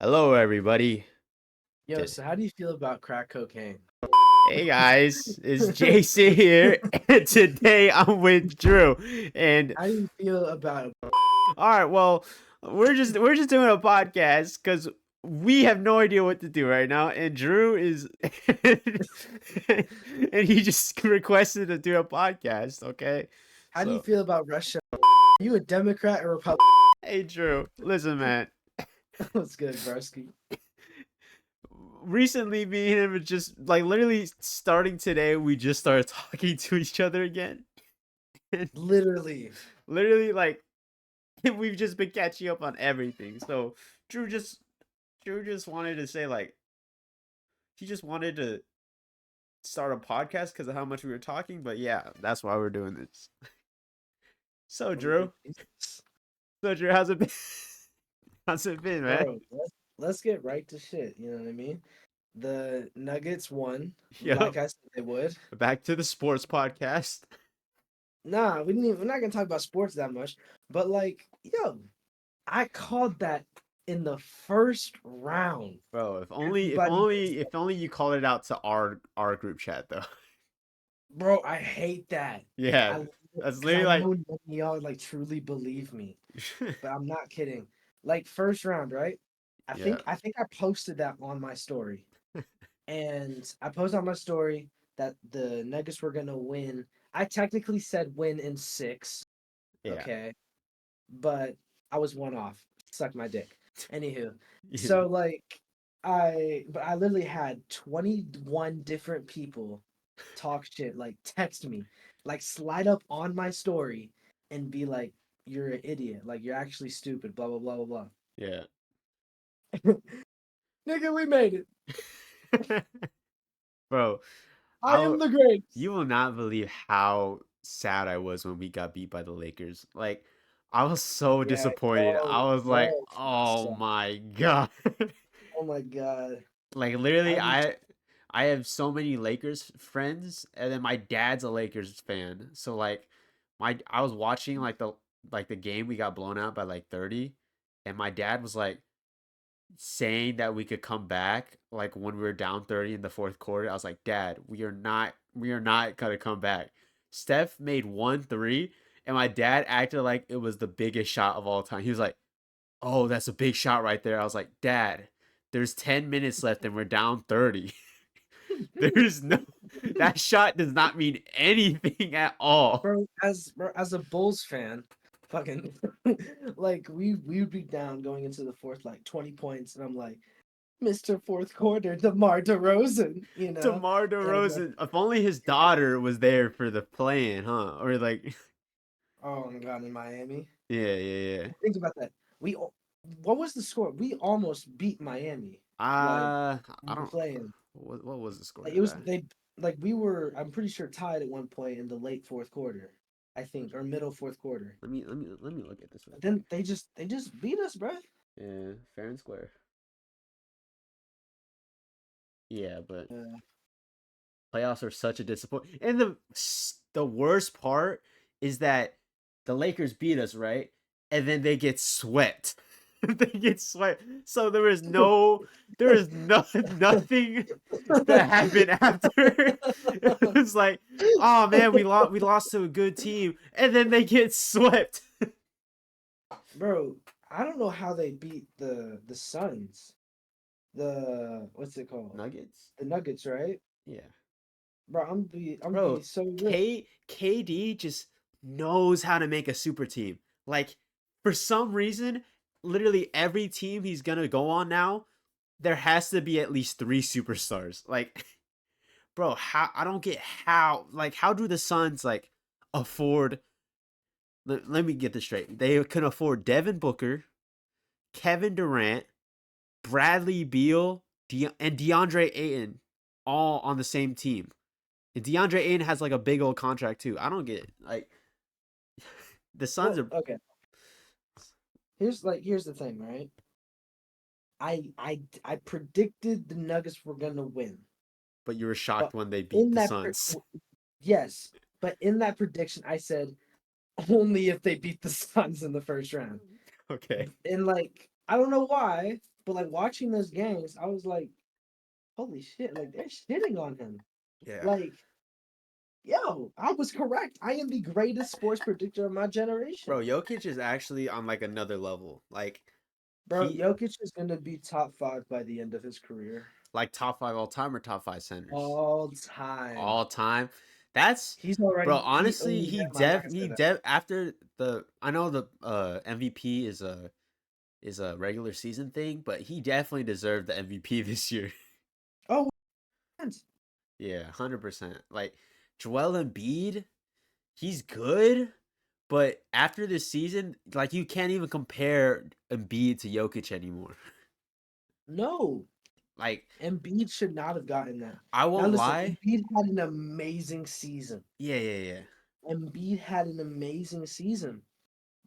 Hello, everybody. Yo, so how do you feel about crack cocaine? Hey guys, it's Jason here, and today I'm with Drew. And How do you feel about all right, well, we're just doing a podcast because we have no idea what to do right now, and Drew is, and he just requested to do a podcast. Okay, how do you so feel about Russia? Are you a Democrat or Republican? hey, Drew, listen, man. What's good, Broski? Recently, me and him are just like literally starting today. We just started talking to each other again. Literally. Literally, like we've just been catching up on everything. So Drew just Drew just wanted to say like he just wanted to start a podcast because of how much we were talking. But yeah, that's why we're doing this. So Oh, good Drew, Jesus. how's it been? How's it been, man? Bro, let's get right to shit. You know what I mean? The Nuggets won, Yep. like I said they would. Back to the sports podcast, Nah, we're not gonna talk about sports that much. But like, yo, I called that in the first round. bro. Everybody was If only you called it out to our group chat though. Bro, I hate that. Yeah, I that's because literally I like. know none of y'all like truly believe me, but I'm not kidding. Like first round, right? I Yeah. think I think I posted that on my story, and I posted on my story that the Nuggets were gonna win. I technically said win in six, Yeah. okay, but I was one off. Suck my dick. Anywho, Yeah. so like I literally had 21 different people talk shit, like text me, like slide up on my story and be like, "You're an idiot. Like you're actually stupid." Blah blah blah blah Yeah. blah. Nigga, we made it. Bro, I am the greatest. you will not believe how sad I was when we got beat by the Lakers. Like, I was so Yeah, disappointed. I was like, yo, "Oh suck. my God." Oh my god. Like literally I was I have so many Lakers friends and then my dad's a Lakers fan. So like I was watching like the game we got blown out by like 30 and my dad was like saying that we could come back like when we were down 30 in the fourth quarter. I was like, "Dad, we are not going to come back." Steph made 1 3 and my dad acted like it was the biggest shot of all time. He was like, "Oh, that's a big shot right there." I was like, "Dad, there's 10 minutes left and we're down 30." There's no that shot does not mean anything at all. bro, as a Bulls fan, fucking like we would be down going into the fourth like 20 points, and I'm like, Mr. Fourth Quarter, DeMar DeRozan, you know? DeMar And DeRozan. If only his daughter was there for the playing, huh? Or like, oh my god, in Miami. yeah, yeah, yeah. Think about that. What was the score? We almost beat Miami. Like I don't. playing. What was the score Like to it was that? like we were I'm pretty sure tied at one point in the late fourth quarter, I think, or middle fourth quarter. Let me look at this real But quick. then they just beat us, bro. Yeah, fair and square. Yeah, but Uh, playoffs are such a disappointment. And the worst part is that the Lakers beat us, right? And then they get swept. They get swept. So there is no nothing that happened after. It was like, oh man, we lost to a good team, and then they get swept. Bro, I don't know how they beat the Suns. The what's it called? Nuggets? The Nuggets, right? Yeah. Bro, I'm be Bro, so real. KD just knows how to make a super team. Like for some reason, literally every team he's gonna go on now, there has to be at least 3 superstars. Like, bro, how I don't get how do the Suns like afford let me get this straight. They can afford Devin Booker, Kevin Durant, Bradley Beal, and DeAndre Ayton all on the same team. And DeAndre Ayton has like a big old contract too. I don't get it. Like the Suns Well, are, okay. Here's the thing, right? I predicted the Nuggets were gonna win, but you were but shocked when they beat in the that Suns. yes, but in that prediction, I said only if they beat the Suns in the first round. Okay. And like I don't know why, But like watching those games, I was like, holy shit, like they're shitting on him. Yeah. Like, yo, I was correct. I am the greatest sports predictor of my generation. Bro, Jokic is actually on like another level. Like Bro, he Jokic is gonna be top five by the end of his career. like top 5 all time or top 5 centers All time. all time. That's He's bro, already he oh honestly, never mind, I'm not gonna say he that. dev after the I know the MVP is a regular season thing, but he definitely deserved the MVP this year. Oh, Yeah, 100%. Like Joel Embiid, he's good, but after this season, like you can't even compare Embiid to Jokic anymore. no. Like Embiid should not have gotten that. I Now won't listen, lie. Embiid had an amazing season. Yeah, yeah, yeah. Embiid had an amazing season.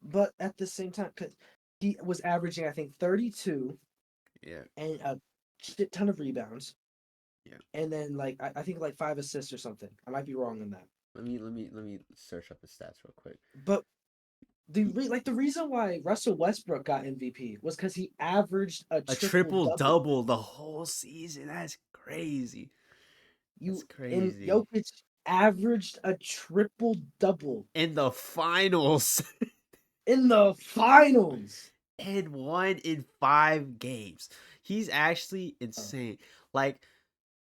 But at the same time, because he was averaging, I think, 32 Yeah, and a shit ton of rebounds. yeah. And then like I think like 5 assists or something. I might be wrong on that. Let me search up the stats real quick. But the reason why Russell Westbrook got MVP was because he averaged a A triple triple double. double the whole season. That's crazy. That's You and crazy. Jokic averaged a triple double In the finals in the finals. and won in 5 games. He's actually Oh, insane. Like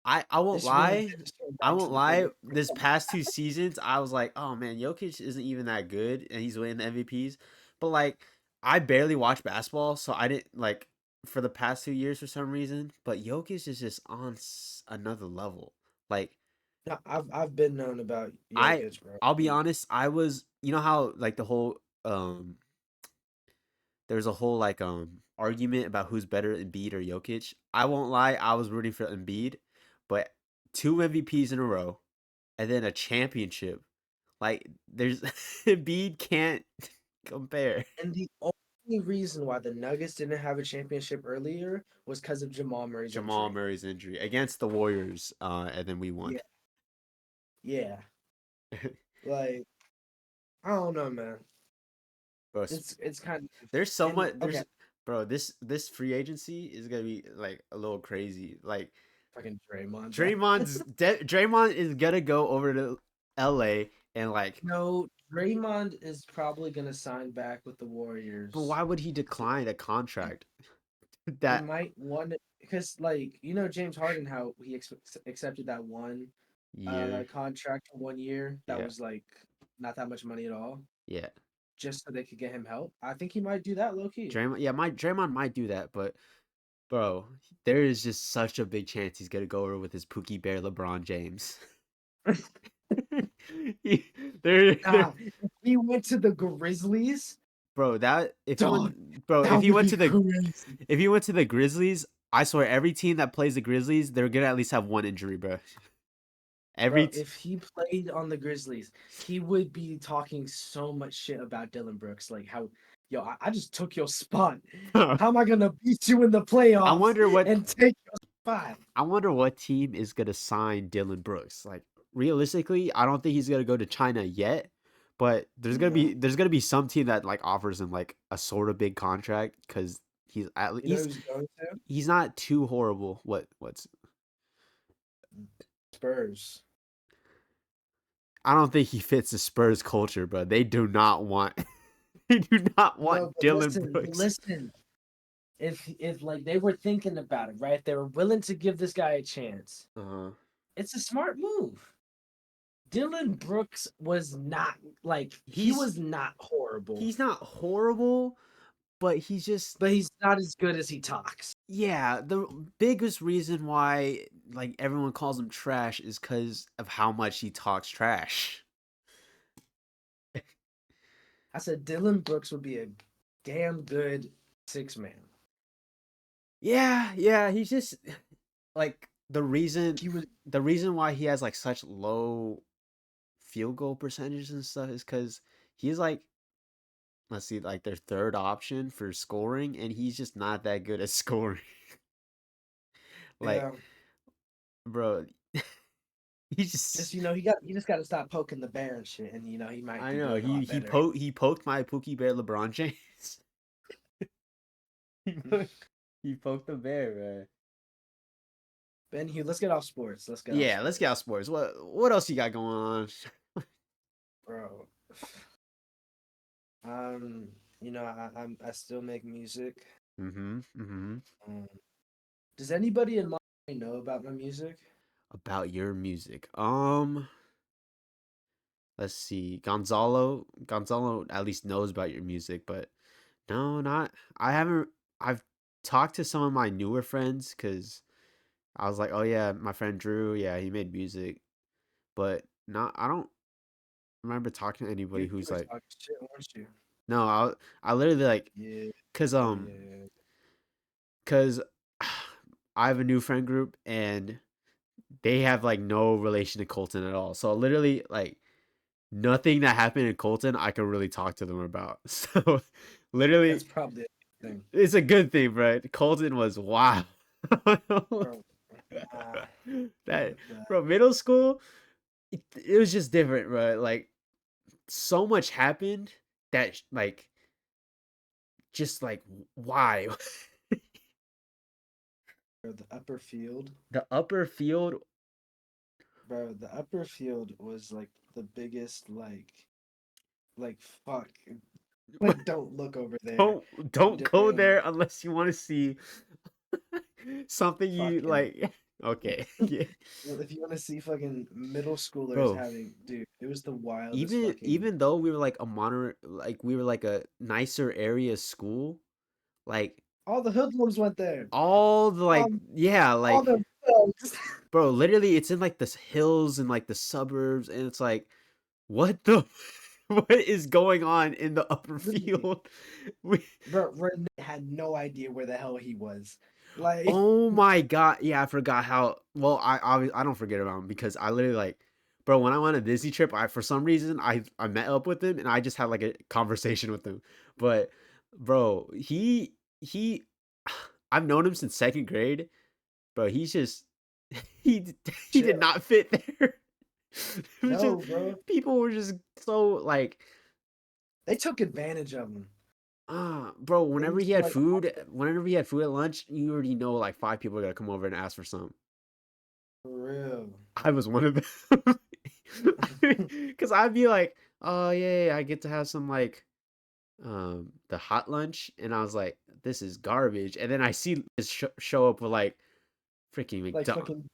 I won't this really lie. did just turn I back to won't the thing. lie. This past 2 seasons, I was like, oh man, Jokic isn't even that good, and he's winning MVPs. But like, I barely watch basketball, so I didn't like for the past 2 years for some reason. But Jokic is just on another level. Like No, I've been known about I, Jokic, bro. I'll be honest. I was, you know how like the whole there's a whole like argument about who's better, Embiid or Jokic. I won't lie, I was rooting for Embiid, but 2 MVPs in a row and then a championship. Like there's Embiid can't compare. And the only reason why the Nuggets didn't have a championship earlier was because of Jamal Murray's Jamal injury. Murray's injury against the Warriors, and then we won. Yeah, yeah. Like I don't know, man. Bro, It's kind of there's so and much. okay, There's bro, this free agency is gonna be like a little crazy. Like fucking Draymond, bro. Draymond is gonna go over to LA and like, No, Draymond is probably gonna sign back with the but Warriors. why would he He, decline a contract he that might want it because, like, James Harden, how he accepted that one year? contract for 1 year that Yeah, was like not that much money at all, yeah. just so they could get him help. I think he might do that low key. Draymond might do that, but bro, there is just such a big chance he's gonna go over with his Pookie Bear LeBron James. He- there, Nah, if he went to the Grizzlies, bro. That if he dog, went, bro, that would be crazy. if he went to the Grizzlies, I swear every team that plays the Grizzlies, they're gonna at least have one injury, bro. Every Bro, t- if he played on the Grizzlies, he would be talking so much shit about Dylan Brooks. Like how, yo, I just took your spot. bro, How am I gonna beat you in the I playoffs wonder what and take your spot? I wonder what team is gonna sign Dylan Brooks. Like realistically, I don't think he's gonna go to China yet. But No, there's gonna be some team that like offers him like a sort of big contract because he's at you know least who's going to he's not too horrible. What's Spurs. I don't think he fits the Spurs culture, bro. They do not want they do not No, want Dylan but Brooks. listen. If like they were thinking about it, right? If they were willing to give this guy a chance, Uh-huh. it's a smart move. Dylan Brooks was not like he He's was not horrible, he's not horrible, but he's just but he's not as good as he talks. yeah, the biggest reason why like everyone calls him trash is because of how much he talks trash. I said Dylan Brooks would be a damn good 6 man. Yeah, yeah, he's just like He would, the reason why he has like such low field goal percentages and stuff is because he's like let's see like their third option for scoring and he's just not that good at scoring. Like, yeah. bro, he Just just he just got to stop poking the bear and shit, and he might I be know doing a lot better. he poked my Pookie Bear LeBron James. You poked the bear, man. Ben Hugh, let's get off sports. Let's get off Yeah, let's get out sports, sports. What else you got going on? bro. Um, I still make music. Mm-hmm. Mm-hmm. Um, does anybody in my know about my music? About your music. Let's see. Gonzalo at least knows about your music, but no, not I haven't I've talked to some of my newer friends because I was like, oh yeah, my friend Drew, yeah, he made music. But not I don't remember talking to anybody You who's were like talking shit, weren't you? no, I literally like Yeah, cause yeah, yeah, yeah. cause I have a new friend group and they have like no relation to Colton at all. So literally like nothing that happened in Colton I could really talk to them about. So That's literally probably a thing, it's a good thing, bro. Colton was wow. bro. Nah, That fuck that. bro, middle school, it was just different, bro. Like so much happened that like just like why Bro, the upper field, the upper field bro. The upper field was like the biggest, like fuck. Like, don't look over there. I'm don't go doing there unless you want to see something you fucking. like. Okay, yeah, If you want to see fucking middle schoolers bro. having, dude, it was the wildest Even fucking. even though we were like we were like a nicer area school, like All the hoodlums went there. all the like Um, yeah, all like the thugs. bro, literally it's in like the hills and like the suburbs, and it's like what the what is going on in the upper Literally, field? We, bro, Renee had no idea where the hell he was. Like, oh my god, yeah, I forgot how. Well, I don't forget about him because I literally like, bro, when I went on a Disney trip, I for some reason I met up with him and I just had like a conversation with him. But bro, he, I've known him since second grade. Bro, he's just he he did chill. not fit there. It was just No, bro. people were just so like They took advantage of him. bro, They used to like, whenever he had food at lunch, you already know like five people are gonna come over and ask for some. for real. I was one of them. Because I'd be like, oh yeah, I get to have some like the hot lunch, and I was like, this is garbage. And then I see this show up with like freaking Like McDonald.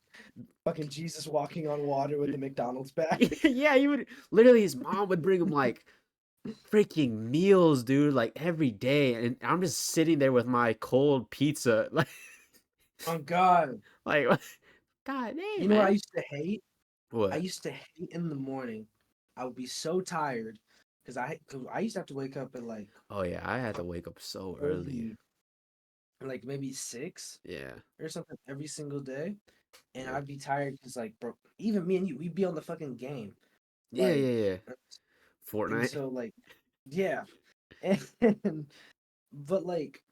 fucking Jesus walking on water with the McDonald's bag. Yeah, he would literally his mom would bring him like freaking meals, dude, like every day, and I'm just sitting there with my cold pizza, Oh God. like, God, hey You know what I man, used to hate? I what? used to hate in the morning. I would be so tired cause I used to have to wake up at like Oh yeah, I had to wake up so early. early, like maybe 6 Yeah, or something every single day. And yeah, I'd be tired because like bro, even me and you, we'd be on the fucking game. yeah, Like yeah, yeah. and Fortnite. so like yeah. And but like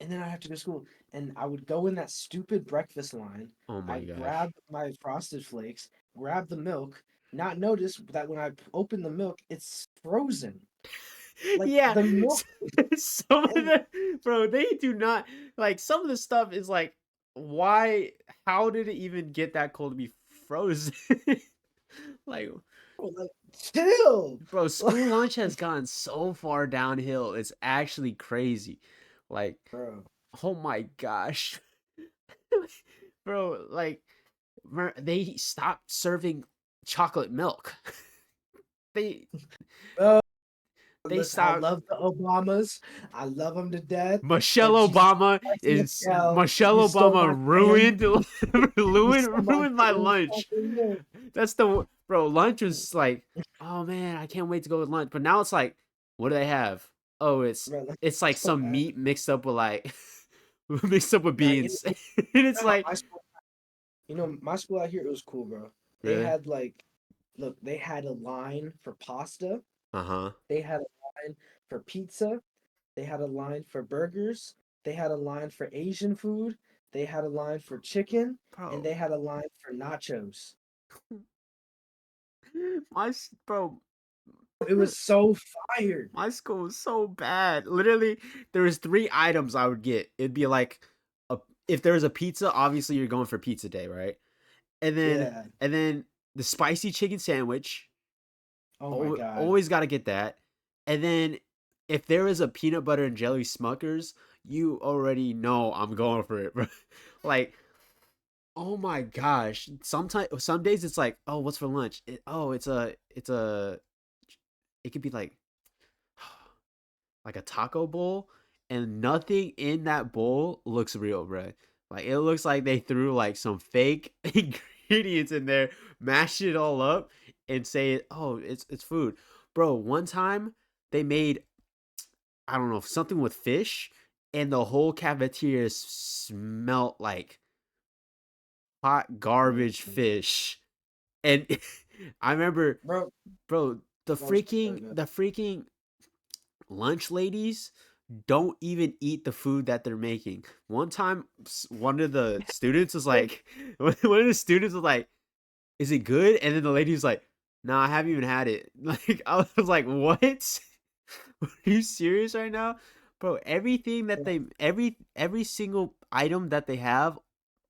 and then I have to go to school and I would go in that stupid breakfast line. Oh my I'd gosh. grab my frosted flakes, grab the milk, not notice that when I open the milk, it's frozen. Like Yeah, the milk some of and the bro, they do not like some of the stuff is like, why? How did it even get that cold to be frozen? Like, like chill. bro, school lunch has gone so far downhill. It's actually crazy. Like, Bro, oh my gosh, bro, like, they stopped serving chocolate milk. They bro, they listen, I stopped. love the Obamas. I love them to death. Michelle But Jesus Obama Christ, is Michelle, Michelle you stole Obama my fan. ruined You stole my ruined my fan lunch. fucking milk. That's the bro. Lunch was like, oh man, I can't wait to go with lunch. But now it's like, what do they have? Oh, Bro, like, it's like so some ass. meat mixed up with like mixed up with Nah, beans, and it's how like, my school, my school out here, it was cool, bro. They really? had like, look, they had a line for pasta. Uh huh, They had a line for pizza. They had a line for burgers. They had a line for Asian food. They had a line for chicken, and bro. they had a line for nachos. Bro, It was so fire. my school was so bad. Literally, there was three items I would get. It'd be like if there's a pizza, obviously you're going for pizza day, right? And then Yeah. and then the spicy chicken sandwich, Oh my God. always got to get that. And then if there is a peanut butter and jelly Smuckers, you already know I'm going for it, bro. Like, oh my gosh. Sometimes some days it's like, oh, what's for lunch? It could be like a taco bowl, and nothing in that bowl looks real, bro. Like it looks like they threw like some fake ingredients in there, mashed it all up, and say, "Oh, it's food." Bro, one time they made, I don't know, something with fish, and the whole cafeteria smelt like hot garbage Mm. fish. And I remember, Bro, bro, I'm sorry, the freaking lunch ladies don't even eat the food that they're making. One time, one of the students was bro. like, one of the students was like, "Is it good?" And then the lady was like, "Nah, I haven't even had it." Like I was like, "What? Are you serious right now, bro?" Everything that every single item that they have,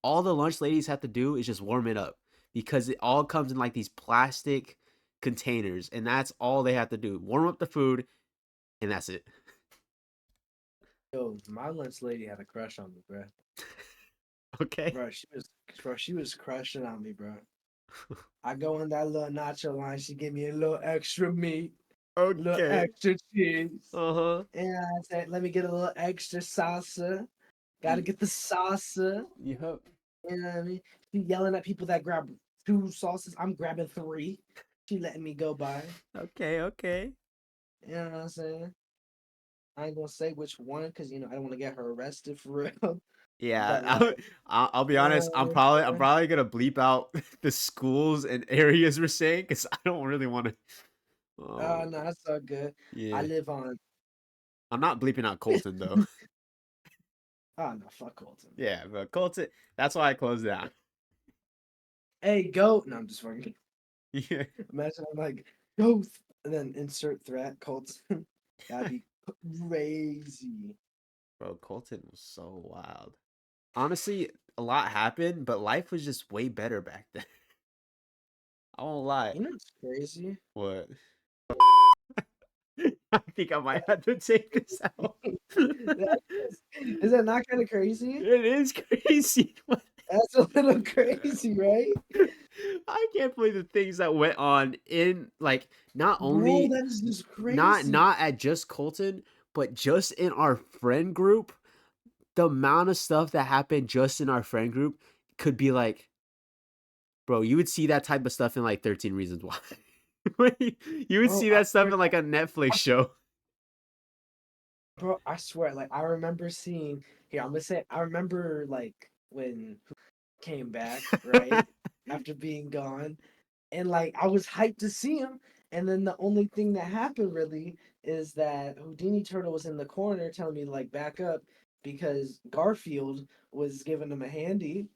all the lunch ladies have to do is just warm it up because it all comes in like these plastic containers, and that's all they have to do. Warm up the food, and that's it. Yo, my lunch lady had a crush on me, bro. Okay. Bro, she was crushing on me, bro. I go in that little nacho line, she give me a little extra meat, a little Okay. extra cheese. Uh-huh. And I said, let me get a little extra salsa. Gotta get the salsa. Yep. You know what I mean? She yelling at people that grab two sauces. I'm grabbing three. She letting me go by. Okay, okay. You know what I'm saying? I ain't gonna say which one because I don't want to get her arrested for real. Yeah, But like, I'll be honest. uh, I'm probably gonna bleep out the schools and areas we're saying because I don't really want to. Oh, no, that's all good. I yeah. live on. I'm not bleeping out Colton though. Oh no, fuck Colton. Yeah, but Colton. That's why I closed down. Hey, goat. No, I'm just fucking. Yeah, Imagine I'm like goat, and then insert threat Colton. That'd be crazy. bro. Colton was so wild. Honestly, a lot happened, but life was just way better back then. I won't lie. You know what's crazy? What? I think I might have to take this out. That is that not kind of crazy? It is crazy. That's a little crazy, right? I can't believe the things that went on in like not Bro, only that is just crazy. not at just Colton, but just in our friend group. The amount of stuff that happened just in our friend group could be like, bro, you would see that type of stuff in like 13 Reasons Why. You would Bro, see I that stuff swear, in like a Netflix show. bro, I swear, like I remember seeing here, I'm gonna say I remember like when came back, right? After being gone. And like I was hyped to see him. And then the only thing that happened really is that Houdini Turtle was in the corner telling me to like back up because Garfield was giving him a handy,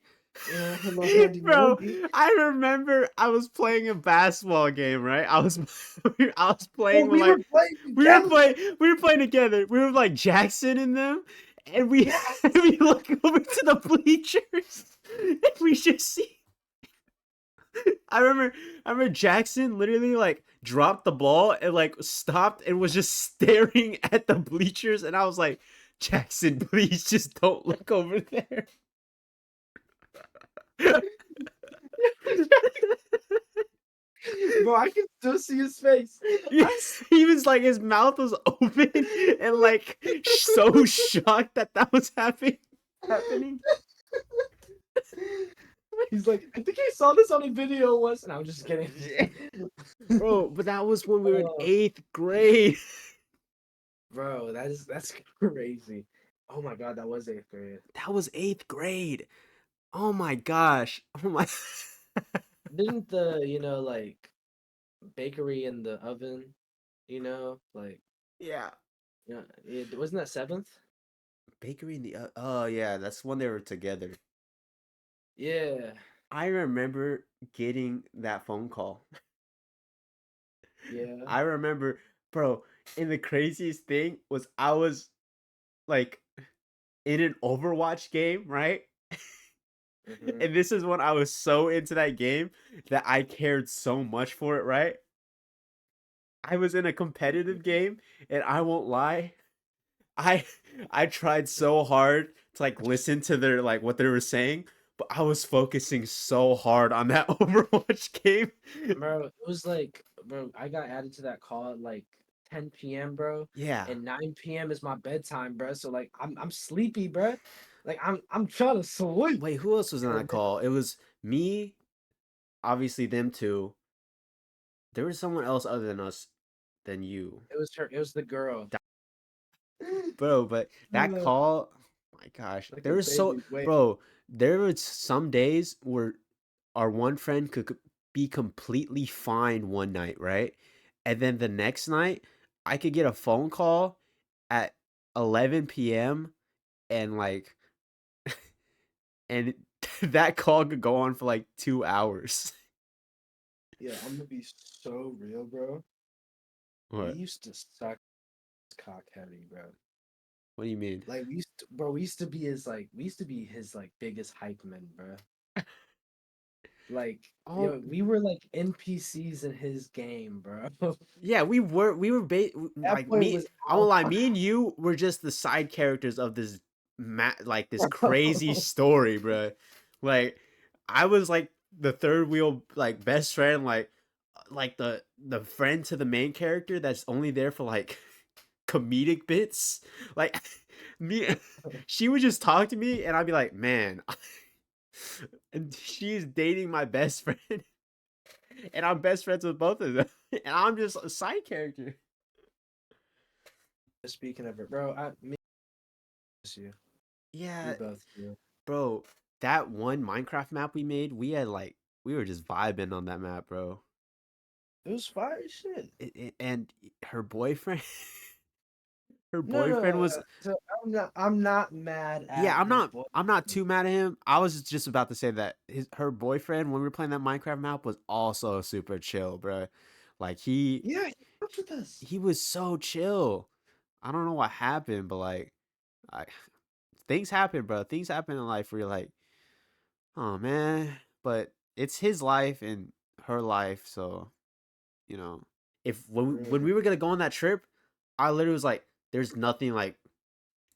a little handy Bro, mandy. I remember I was playing a basketball game, right? I was Oh, playing with we were like playing together. we were playing together. We were like Jackson and them, and we Yes. we look over to the bleachers and we just see I remember Jackson literally like dropped the ball and like stopped and was just staring at the bleachers, and I was like, Jackson, please just don't look over there. Bro, I can still see his face. Yeah, I s- he was like his mouth was open and like so shocked that that was happening. He's like, I think I saw this on a video once, and I'm just kidding. Bro, but that was when we were in Oh, 8th grade. bro, that's crazy. Oh my god, that was eighth grade. That was 8th grade. Oh my gosh. Oh my. Didn't the like bakery in the oven, like Yeah. it wasn't that seventh? Bakery in the oh yeah, that's when they were together. Yeah, I remember getting that phone call. yeah. I remember, bro, and the craziest thing was I was like in an Overwatch game, right? Hmm. And this is when I was so into that game that I cared so much for it, right? I was in a competitive game, and I won't lie, I I tried so hard to like listen to their like what they were saying, but I was focusing so hard on that Overwatch game. Bro, it was like, bro, I got added to that call at like 10 p.m., bro, Yeah. and 9 p.m. is my bedtime, bro. So like, I'm sleepy, bro. Like I'm trying to sleep. Wait, who else was on And that call? It was me, obviously them two. There was someone else other than us, than you. it was her. It was the girl. Bro, but that Uh, call, oh my gosh, like there a was so, baby. Wait, bro, there was some days where our one friend could be completely fine one night, right? And then the next night, I could get a phone call at 11 p.m. and like, and that call could go on for like 2 hours. yeah, I'm gonna be so real, bro. We What? used to suck cock heavy, bro. What do you mean? Like we used to be his like, we used to be his like biggest hype man, bro. Like, Oh, yo, we were like NPCs in his game, bro. yeah, That like boy me. was I won't lie, alpha. me and you were just the side characters of this like this crazy story, bro. Like I was like the third wheel, like best friend, like the friend to the main character that's only there for like comedic bits. Like me, she would just talk to me, and I'd be like, man, and she's dating my best friend, and I'm best friends with both of them, and I'm just a side character. Speaking of it, bro, me miss you. We Yeah, both do. bro, that one Minecraft map we made, we were just vibing on that map, bro. It was fire shit. And her boyfriend, her No, no, boyfriend was, so I'm not mad yeah, at her boy. I'm not too mad at him. I was just about to say that her boyfriend when we were playing that Minecraft map was also super chill, bro. Like Yeah, he fucked with us. he was so chill. I don't know what happened, but I things happen, bro. Things happen in life where you're like, oh man, but it's his life and her life, so you know, if when Mm, we were gonna go on that trip, I literally was like, there's nothing like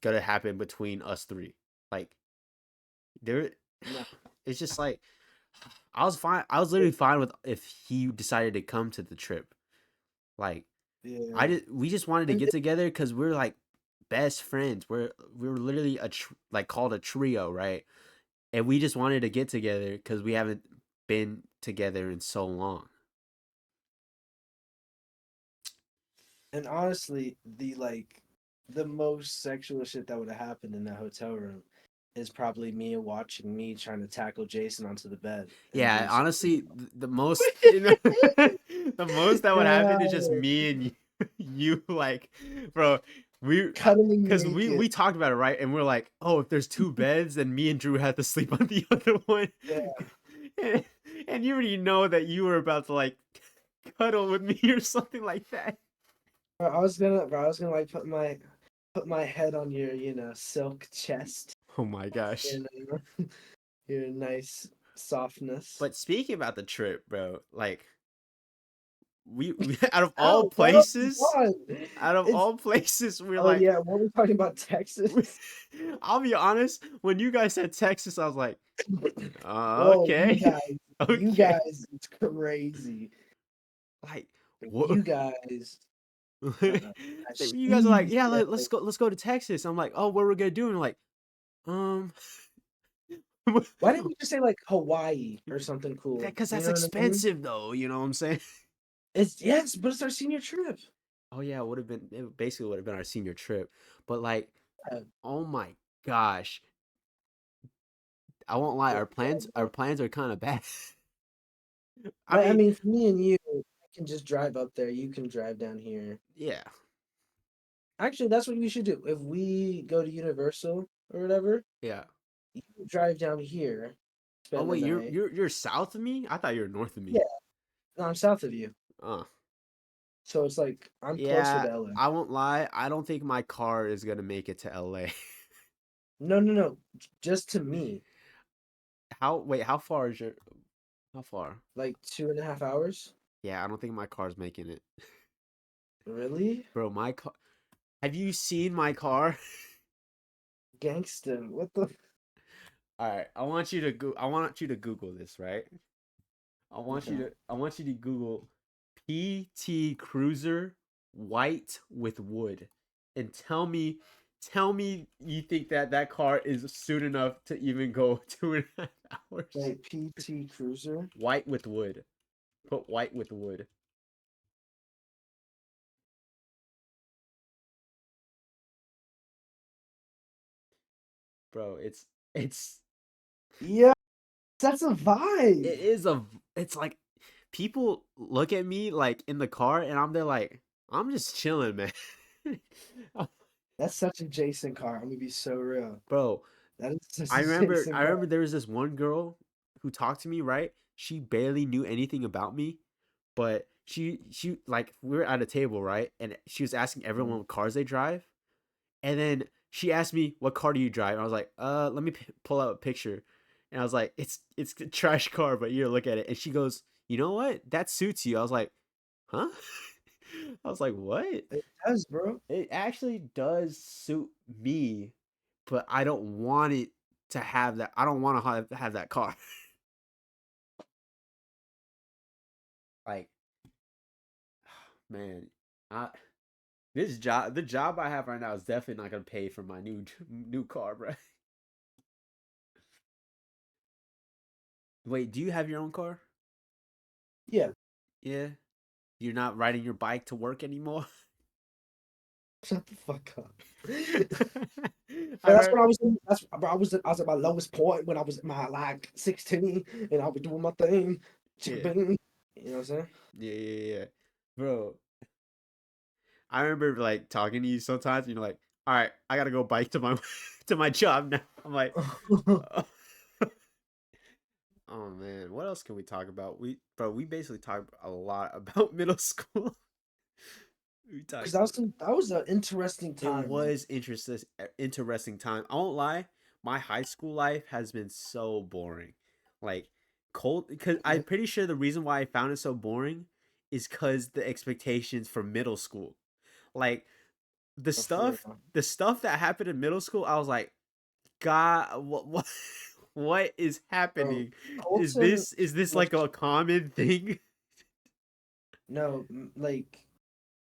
gonna happen between us three. Like there, no, it's just like I was fine. I was literally fine with if he decided to come to the trip. Like yeah. we just wanted to And get together because we're like best friends. We were literally like called a trio, right? And we just wanted to get together because we haven't been together in so long. and honestly, the most sexual shit that would have happened in that hotel room is probably me watching me trying to tackle Jason onto the bed and Yeah, Jason. honestly, the most you know, the most that would happen is just God, me and you, you like, bro, we cuddling because naked. we talked about it, right? And we're like, oh, if there's two beds, then me and Drew had to sleep on the other one. Yeah. and, and you already know that you were about to like cuddle with me or something like that. Bro, I was gonna like put my head on your, silk chest, Oh my gosh. you know, your nice softness. But speaking about the trip, bro, like we out of all Ow, bro, come places, on. out of It's all places, we're oh like, yeah, what we talking about Texas? I'll be honest. When you guys said Texas, I was like, Bro, okay, you okay. guys, it's crazy. Like, what? You guys, You guys are like, sheesh, yeah, bro. let's go to Texas. I'm like, oh, what are we gonna do? And like, um, Why didn't we just say like Hawaii or something cool? because You that's know what I mean? expensive, though. You know what I'm saying? It's yes, but it's our senior trip. Oh yeah, it would have been. It basically would have been our senior trip. But like, Yeah, oh my gosh, I won't lie. yeah, Our bro. plans are kind of bad. I Like I mean, mean, for me and you, I can just drive up there. You can drive down here. yeah, Actually, that's what we should do. If we go to Universal or whatever, yeah. you drive down here, Oh spend the wait, night. you're south of me? I thought you were north of me. Yeah, no, I'm south of you, Uh, so it's like I'm closer yeah. to LA. I won't lie. I don't think my car is gonna make it to LA. No, no, no, just to me. how far is your how far? Like 2.5 hours. Yeah, I don't think my car's making it. Really? Bro, my car. Have you seen my car? Gangsta. What the? All right, I want you to Google this, right? Okay. I want you to Google PT Cruiser white with wood and tell me you think that that car is soon enough to even go 2.5 hours. Like PT Cruiser. White with wood. Put white with wood. Bro, it's Yeah, that's a it vibe. is a it's like people look at me like in the car and I'm there like I'm just chilling, man. That's such a Jason car. I'm gonna be so real. Bro, That is such a I Jason car. remember there was this one girl who talked to me, right? She barely knew anything about me, but she like we were at a table, right? And she was asking everyone Mm. what cars they drive. And then she asked me, "What car do you drive?" And I was like, let me pull out a picture." And I was like, it's a trash car, but you look at it." And she goes, "You know what? That suits you." I was like, "Huh?" I was like, "What?" It does, bro. It actually does suit me, but I don't want it to have that. I don't want to have that car. Like, man, I the job I have right now is definitely not gonna pay for my new car, bro. Wait, do you have your own car? Yeah. Yeah, you're not riding your bike to work anymore. Shut the fuck up. I But that's when heard. I was in, that's bro, I was at my lowest point when I was at my like 16 and I was doing my thing. Chicka Yeah, bing. You know what I'm saying? yeah, bro. I remember like talking to you sometimes. You're like, "All right, I gotta go bike to my to my job now." I'm like, oh. Oh man, what else can we talk about? We basically talked a lot about middle school. We Because talked. that was an interesting It time, man. was interesting time. I won't lie, my high school life has been so boring. Like cold because Yeah, I'm pretty sure the reason why I found it so boring is because the expectations from middle school. Like the for stuff real. the stuff that happened in middle school, I was like, God, what what is Bro, happening? Colton Is this was like a common thing? no like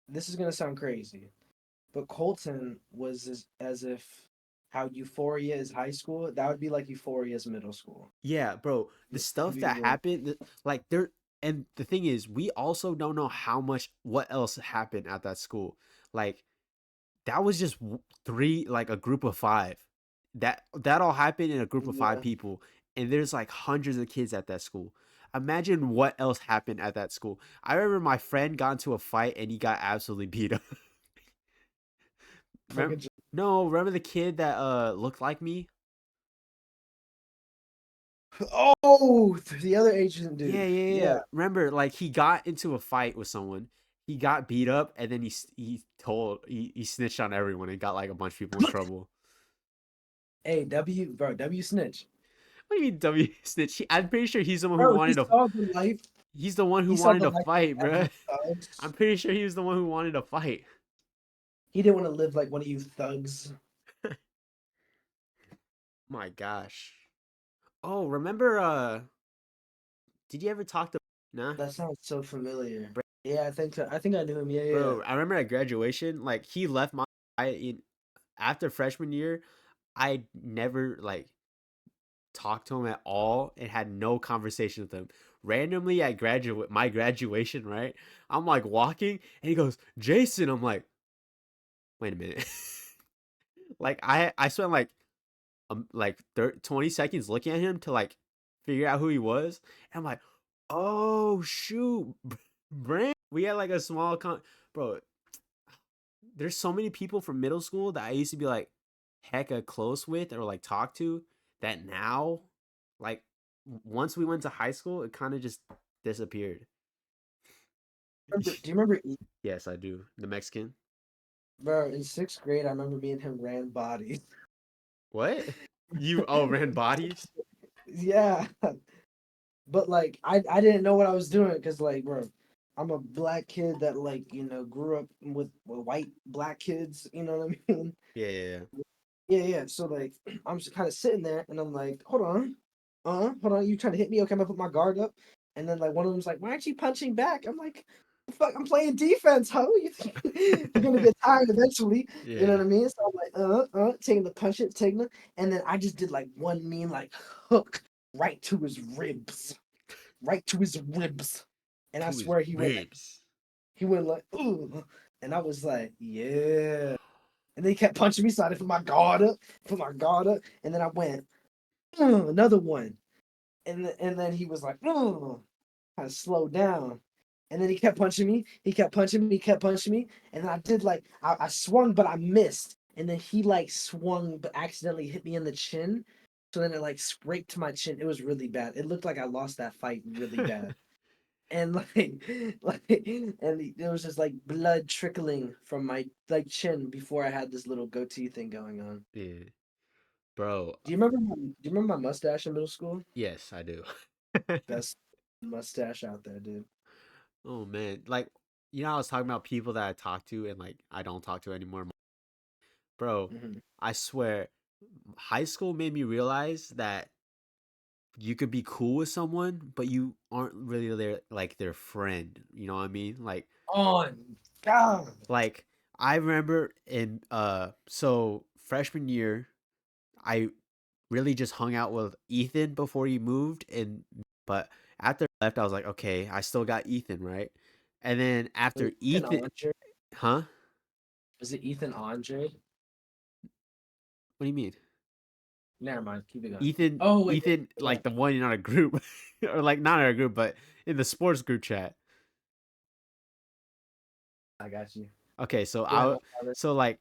this is gonna sound crazy, but Colton was as if how Euphoria is high school. That would be like Euphoria is middle school. Yeah, bro. The To stuff be that real. happened, like there, and the thing is, we also don't know how much what else happened at that school. Like that was just three, like a group of five. That all happened in a group of five Yeah, people, and there's like hundreds of kids at that school. Imagine what else happened at that school. I remember my friend got into a fight and he got absolutely beat up. remember, fucking. no, remember the kid that looked like me? Oh, the other Asian Yeah, dude. yeah, Yeah. yeah. Remember, like he got into a fight with someone. He got beat up, and then he snitched on everyone and got like a bunch of people in trouble. Hey, W, bro, W snitch. What do you mean W snitch? I'm pretty sure he's the one who Bro, wanted to. He's the one who he saw wanted the to life of fight, bro. every I'm thugs. pretty sure he was the one who wanted to fight. He didn't want to live like one of you thugs. My gosh. Oh, remember? Did you ever talk to? Nah, That sounds so familiar. bro. Yeah, I think so. I think I knew him. Yeah, yeah, yeah. Bro, I remember at graduation, like he left my. After freshman year, I never like talked to him at all and had no conversation with him. Randomly at my graduation, right? I'm like walking and he goes, "Jason." I'm "Wait a minute." Like I spent like 20 seconds looking at him to like figure out who he was. And I'm like, "Oh shoot, Brand." We had like a small bro, there's so many people from middle school that I used to be like hecka close with or like talk to that now, like once we went to high school, it kind of just disappeared. Do you remember, Yes, I do. The Mexican. bro? In sixth grade, I remember me and him ran bodies. What? You ran bodies? yeah. But like I didn't know what I was doing because like bro, I'm a black kid that like grew up with white black kids. You know what I mean? Yeah, yeah, Yeah, yeah. So like I'm just kind of sitting there and I'm like, hold on, you trying to hit me? Okay, I'm gonna put my guard up. And then like one of them's like, why aren't you punching back? I'm like, fuck, I'm playing defense, ho. You're gonna yeah. get tired eventually. You know Yeah. what I mean? So I'm like, taking the punches, taking it, and then I just did like one mean like hook right to his ribs, right to his ribs. And I To his swear ribs. he went like, ooh, and I was like, yeah. And then he kept punching me, so I had to put my guard up, and then I went, another one. And then he was like, kind of slowed down. And then he kept punching me, he kept punching me, he kept punching me. And then I did like I swung, but I missed. And then he like swung but accidentally hit me in the chin. So then it like scraped my chin. It was really bad. It looked like I lost that fight really bad. And like and there was just like blood trickling from my like chin before I had this little goatee thing going on. Yeah. Bro, Do you remember my mustache in middle school? yes, I do. Best mustache out there, dude. Oh man, like I was talking about people that I talk to and like I don't talk to anymore. Bro, Hmm. I swear, high school made me realize that you could be cool with someone, but you aren't really their friend. You know what I mean? On God. Like I remember in so freshman year, I really just hung out with Ethan before he moved and but after I left I was like, okay, I still got Ethan, right? And then Was after it Ethan Ethan, Andre? huh? Was it Ethan Andre? What do you mean? Never mind. Keep it going. Ethan Oh wait, Ethan yeah, like the one in our group or like not in our group but in the sports group chat. I got you. Okay, so Go ahead. so like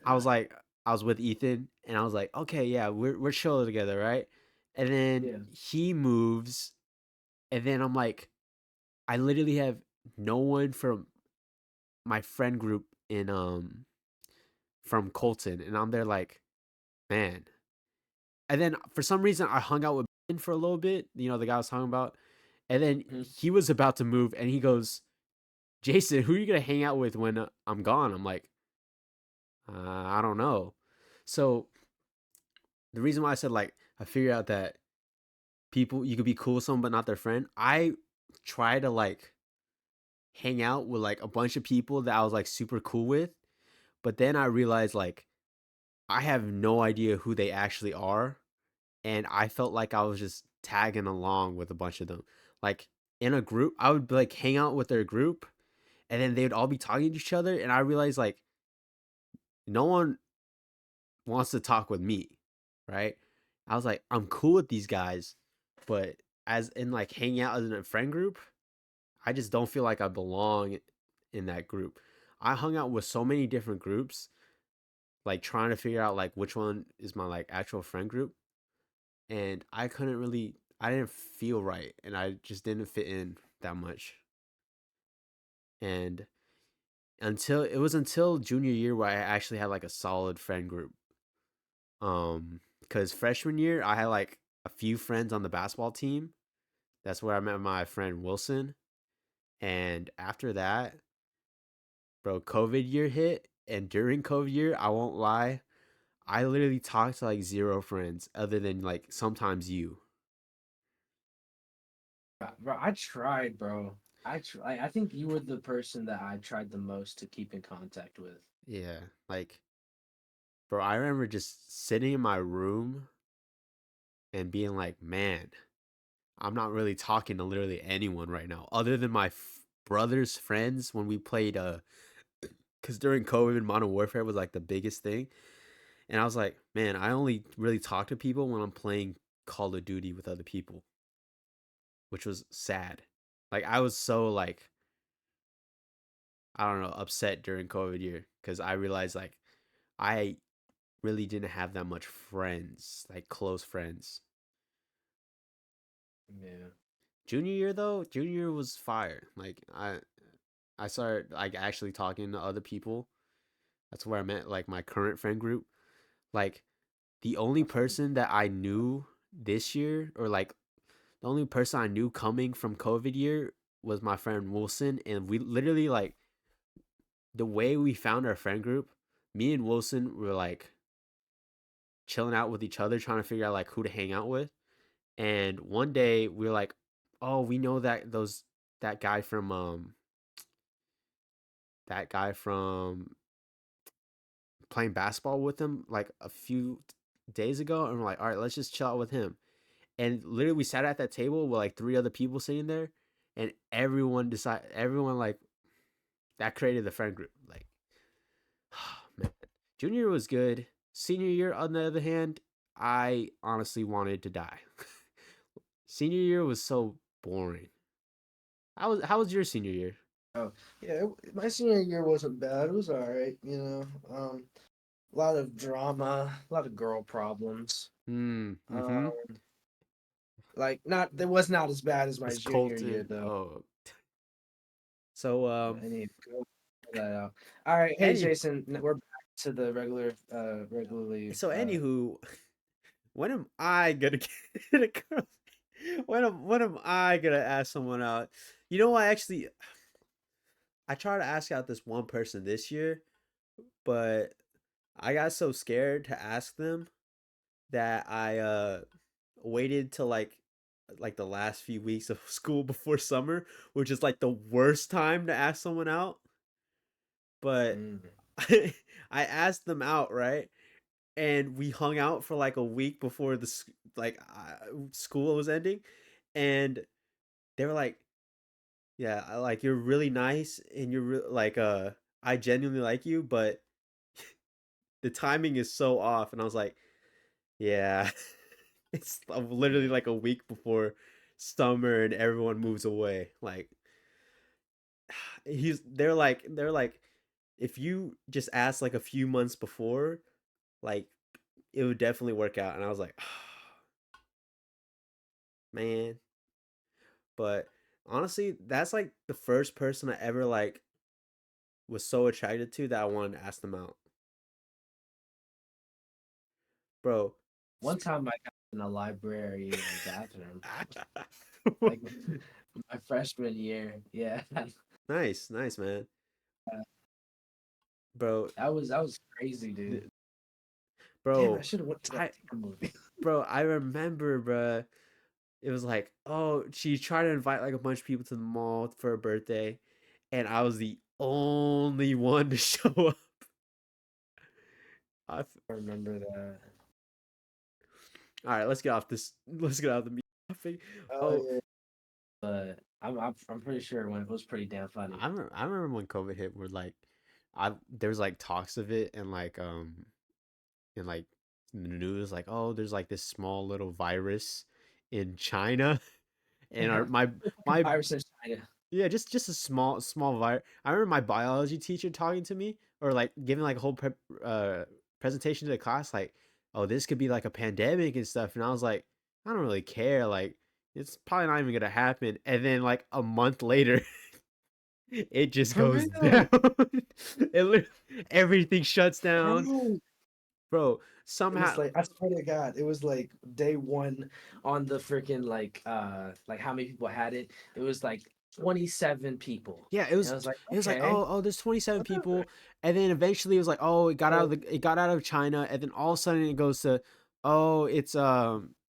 I was like I was with Ethan and I was like, okay, yeah, we're chill together, right? And then Yeah. he moves and then I'm like I literally have no one from my friend group in from Colton and I'm there like, man. And then for some reason I hung out with Ben for a little bit, the guy I was talking about. And then Mhm. he was about to move and he goes, "Jason, who are you going to hang out with when I'm gone?" I'm like, I don't know. So the reason why I said like I figured out that people you could be cool with someone but not their friend. I try to like hang out with like a bunch of people that I was like super cool with, but then I realized like I have no idea who they actually are, and I felt like I was just tagging along with a bunch of them. Like in a group, I would like hang out with their group, and then they would all be talking to each other, and I realized like no one wants to talk with me, right? I was like, I'm cool with these guys, but as in like hanging out as in a friend group, I just don't feel like I belong in that group. I hung out with so many different groups, like trying to figure out like which one is my like actual friend group, and I didn't feel right, and I just didn't fit in that much. And until junior year where I actually had like a solid friend group. Because freshman year I had like a few friends on the basketball team. That's where I met my friend Wilson. And after that, bro, COVID year hit, and during COVID year, I won't lie, I literally talked to like zero friends other than like sometimes you. Bro, I tried, bro. I think you were the person that I tried the most to keep in contact with. Yeah, like bro, I remember just sitting in my room and being like, man, I'm not really talking to literally anyone right now other than my brother's friends when we played cuz during COVID Modern Warfare was like the biggest thing. And I was like, man, I only really talk to people when I'm playing Call of Duty with other people, which was sad. Like I was so like I don't know, upset during COVID year cuz I realized like I really didn't have that much friends, like close friends. Yeah. Junior year though, junior year was fire. Like I started like actually talking to other people. That's where I met like my current friend group. Like the only I fucking person that I knew this year, or like the only person I knew coming from COVID year was my friend Wilson, and we literally like the way we found our friend group. Me and Wilson were like chilling out with each other, trying to figure out like who to hang out with. And one day we were like, "Oh, we know that guy from that guy from playing basketball with him like a few days ago," and we're like, "All right, let's just chill out with him." And literally, we sat at that table with like three other people sitting there, and everyone like that created the friend group. Like, man, junior year was good. Senior year, on the other hand, I honestly wanted to die. Senior year was so boring. How was your senior year? Oh, yeah, my senior year wasn't bad. It was all right, a lot of drama, a lot of girl problems. Mm-hmm. Like not It was not as bad as my It's junior year Colton. though. Oh, so I need to go figure that out. All right, hey any Jason, we're back to the regularly. anywho, when am I gonna get a girl? When am I gonna ask someone out? You know, I tried to ask out this one person this year, but I got so scared to ask them that I waited till like the last few weeks of school before summer, which is like the worst time to ask someone out. But Mm. I asked them out, right? And we hung out for like a week before school was ending, and they were like, "Yeah, like you're really nice, and I genuinely like you, but the timing is so off." And I was like, "Yeah, it's literally like a week before summer, and everyone moves away." Like they're like, if you just ask like a few months before, like it would definitely work out. And I was like, man. But honestly, that's like the first person I ever like was so attracted to that I wanted to ask them out. Bro. One time I got in a library bathroom, like my freshman year. Yeah, Nice, nice, man. Bro, that was crazy, dude. th- Damn, I bro, should have went to that I damn movie. I remember, bro. It was like, oh, she tried to invite like a bunch of people to the mall for her birthday, and I was the only one to show up. I f- I remember that. All right, let's get off this. Let's get out of the topic. Oh Oh, yeah, but I'm pretty sure when it was pretty damn funny. I remember when COVID hit, where like, there was like talks of it, and like in the news, like, oh, there's like this small little virus in China, and Yeah, my virus in China. yeah, just a small virus. I remember my biology teacher talking to me, or like giving like a whole presentation to the class, like, oh, this could be like a pandemic and stuff, and I was like, I don't really care, like it's probably not even gonna happen. And then like a month later, it just For goes down. real, Everything shuts down, bro. bro. It was Somehow, like, I swear to God, it was like day one on the freaking like how many people had it. It was like 27 people. yeah, And I was like, it was like, okay, oh, there's 27 whatever. people, and then eventually it was like, oh, Uh, it got out of China, and then all of a sudden it goes to, oh, it's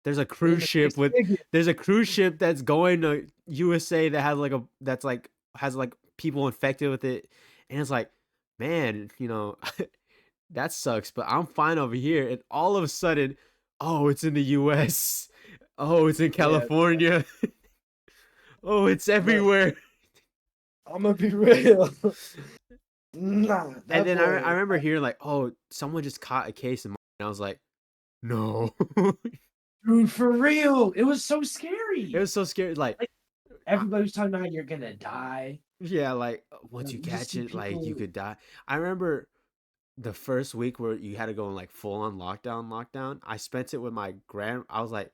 there's a cruise ship it's with big. there's a cruise ship that's going to USA that has like a that's like has like people infected with it, and it's like, man, that sucks, but I'm fine over here, and all of a sudden, oh, it's in the US, oh, it's in Yeah, California, oh, it's look, everywhere. I'm gonna be real. Nah, And that then I boy, remember hearing like, oh, someone just caught a case in, and I was like, no. dude, for real. It was so It scary. was so scary. Like, Like I, everybody was talking about how you're gonna die. yeah, like once you You just catch see it, like you people. could die. I remember the first week where you had to go in like full on lockdown. I spent it with my I was like,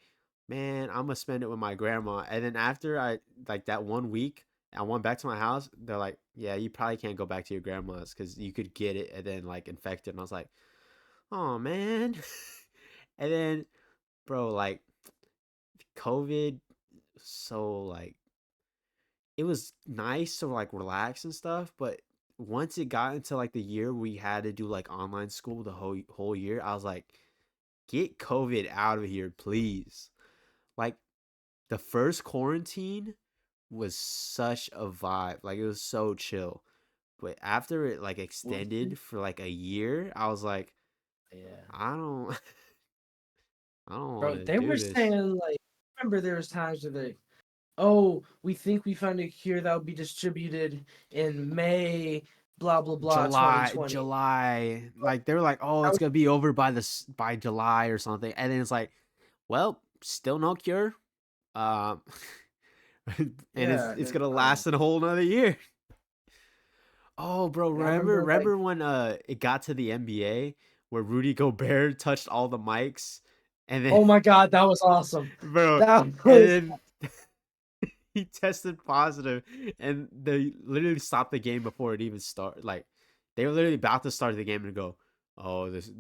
man, I'm gonna spend it with my grandma. And then after I like that one week, I went back to my house. They're like, yeah, you probably can't go back to your grandma's because you could get it and then like infect it. And I was like, oh man. And then, bro, like COVID, so like it was nice to like relax and stuff, but once it got into like the year we had to do like online school the whole year, I was like, get COVID out of here, please. Like the first quarantine was such a vibe. Like it was so chill. But after it like Was it? extended for like a year, I was like, Yeah. I don't I don't want Bro, to they do were this. saying like remember there was times where they oh, we think we found a cure that will be distributed in May, blah blah blah, July, 2020. like they were like, oh, That it's was gonna be over by by July or something, and then it's like, well, still no cure, um, and yeah, it's then gonna last in a whole another year. Oh, bro, I remember like remember when it got to the NBA where Rudy Gobert touched all the mics, and then oh my god, that was awesome. bro, That and was then he tested positive, and they literally stopped the game before it even started. Like they were literally about to start the game and go, "Oh, this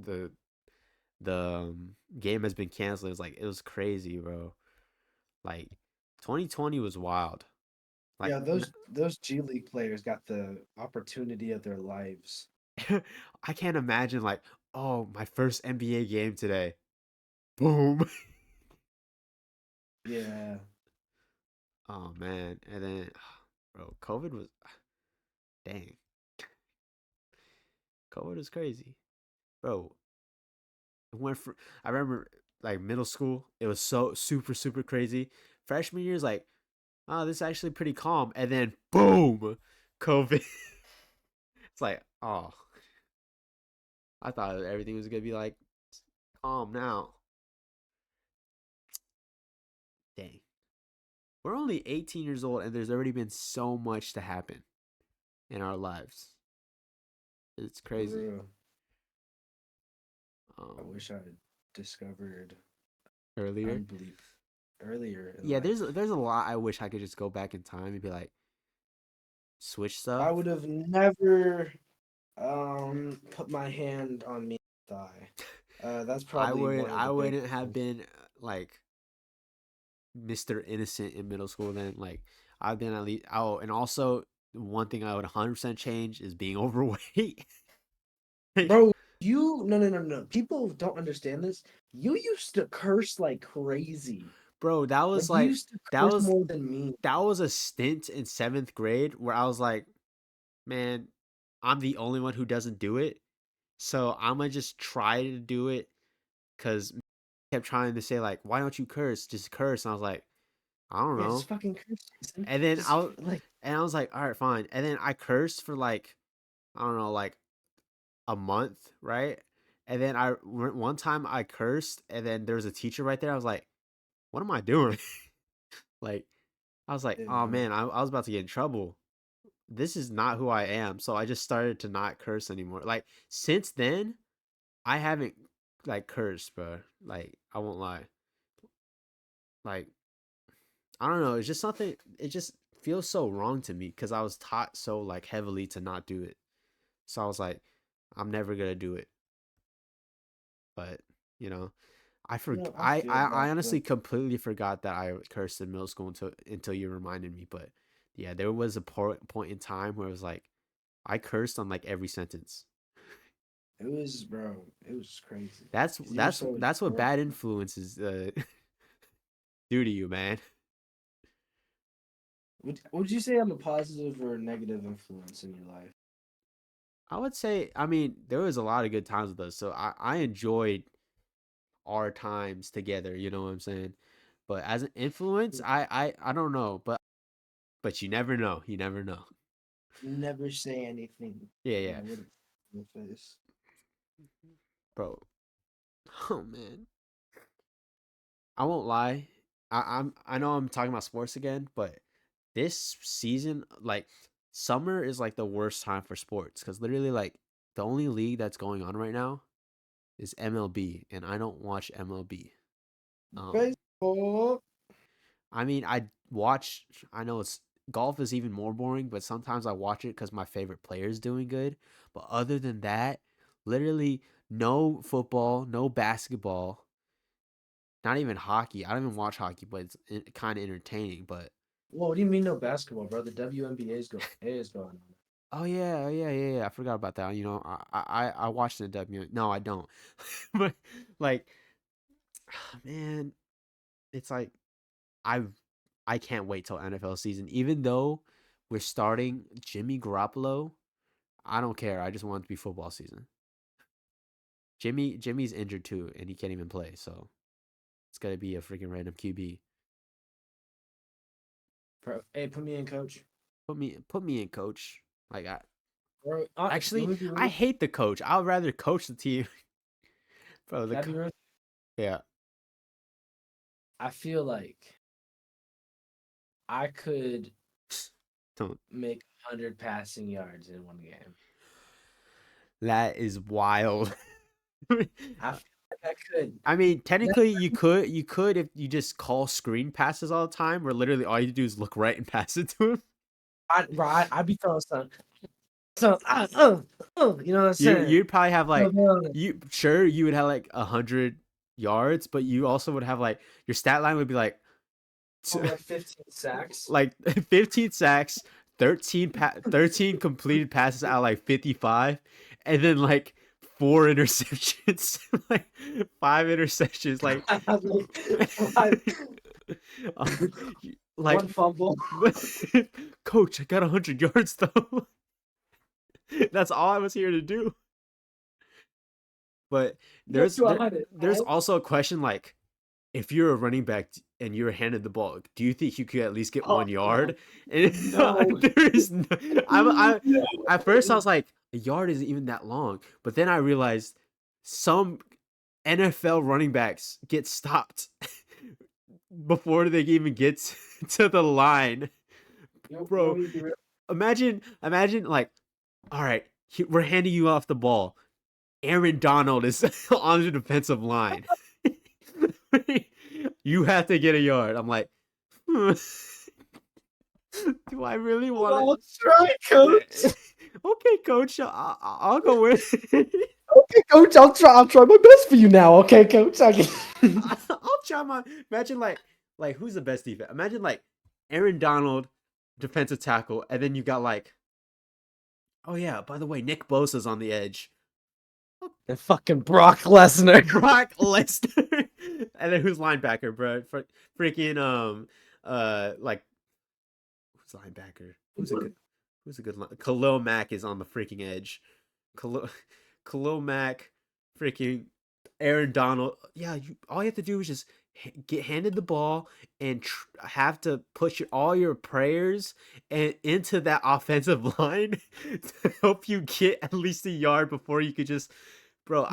the game has been canceled." It's like it was crazy, bro. Like 2020 was wild. Like yeah, those G League players got the opportunity of their lives. I can't imagine like, oh, my first NBA game today. Boom. Yeah. Oh man, and then bro, COVID was dang. COVID was crazy, bro. Went for I remember like middle school, it was so super crazy. Freshman year is like, oh, this is actually pretty calm, and then boom, COVID. It's like, oh, I thought everything was gonna be like calm now. Dang, we're only 18 years old, and there's already been so much to happen in our lives. It's For crazy. real. I Um, wish I had discovered earlier, unbelief earlier in yeah, life. there's a lot I wish I could just go back in time and be like switch I stuff. would have never put my hand on me thigh. That's probably one of I the big wouldn't have ones. been like Mr. Innocent in middle school then. Like I've been at least oh, and also one thing I would 100% change is being overweight. Like, Bro, you no. People don't understand this. You used to curse like crazy. bro, Like you used to that curse was more than me. that was a stint in 7th grade where I was like, man, I'm the only one who doesn't do it. So I'm gonna just try to do it because kept trying to say like, why don't you curse? Just curse. And I was like, I don't Yeah, just know. fucking curse, Jason. And then Just like I was like, all right, fine. And then I cursed for like I don't know, like a month, right? And then one time I cursed, and then there was a teacher right there. I was like, what am I doing? Like I was like, oh yeah. man, I was about to get in trouble. This is not who I am. So I just started to not curse anymore. Like since then, I haven't like cursed, bro. Like I won't lie. Like I don't know. It's just something. It just feels so wrong to me because I was taught so like heavily to not do it. So I was like, I'm never gonna do it. But you know, No, I feel I that, honestly but completely forgot that I cursed in middle school until you reminded me. But yeah, there was a point in time where it was like I cursed on like every sentence. it was, bro, it was crazy. Because you were so That's what important. bad influences do to you, man. Would you say I'm a positive or a negative influence in your life? I would say, I mean, there was a lot of good times with us, so I enjoyed our times together. You know what I'm saying? But as an influence, I don't know, but you never know. You never know. Never say anything Yeah, that yeah, I wouldn't in the face. bro. Oh man, I won't lie. I know I'm talking about sports again, but this season, like summer, is like the worst time for sports because literally, like the only league that's going on right now is MLB, and I don't watch MLB. Um, Baseball. I mean, I watch. I know it's golf is even more boring, but sometimes I watch it because my favorite player is doing good. But other than that, literally no football, no basketball. not even hockey. I don't even watch hockey, but it's kind of entertaining. But Well, what do you mean no basketball, bro? The WNBA is going on. oh yeah, yeah. I forgot about that. You know, I watched the W. No, I don't. But like, man, it's like I I can't wait till NFL season. Even though we're starting Jimmy Garoppolo, I don't care. I just want it to be football season. Jimmy's injured too, and he can't even play. So it's gotta be a freaking random QB. Hey, put me in, coach. Put me in, coach. Like I Bro, let actually me be I real. hate the coach. I'd rather coach the team. Bro, Can I be real? yeah. I feel like I could Don't. make 100 passing yards in one game. That is wild. I feel like I could. I mean, That, technically, you could if you just call screen passes all the time, where literally all you do is look right and pass it to him. I'd be throwing some, you know what I'm You saying? you'd probably have No, like no, no. you would have like 100 yards, but you also would have like your stat line would be like Probably like 15 sacks. like 15 sacks, 13 completed passes out of like 55, and then like four interceptions, like five interceptions, like I have like five, um, like one fumble. coach, I got 100 yards though. That's all I was here to do. But Get to there's 100. also a question like if you're a running back and you're handed the ball, do you think you could at least get Oh, 1 yard? And no. there is no, I No. at first I was like, a yard isn't even that long, but then I realized some NFL running backs get stopped before they even get to the line, You bro. want me to be real? Imagine like, all right, we're handing you off the ball. Aaron Donald is on the defensive line. You have to get a yard. I'm like, do I really want I'll try, coach. it? Okay, coach, I'll go with it. Okay, coach, I'll try my best for you now. Okay, coach. I can. I'll try my. Imagine like who's the best defense? Imagine like Aaron Donald, defensive tackle, and then you got like, oh yeah, by the way, Nick Bosa's on the edge. And fucking Brock Lesnar. Brock Lesnar, and then who's linebacker, bro? Freaking like who's linebacker? Who's a good Khalil Mack is on the freaking edge. Khalil, Khalil Mack, freaking Aaron Donald. Yeah, all you have to do is just get handed the ball and have to put all your prayers and into that offensive line to help you get at least a yard before you could just. Bro,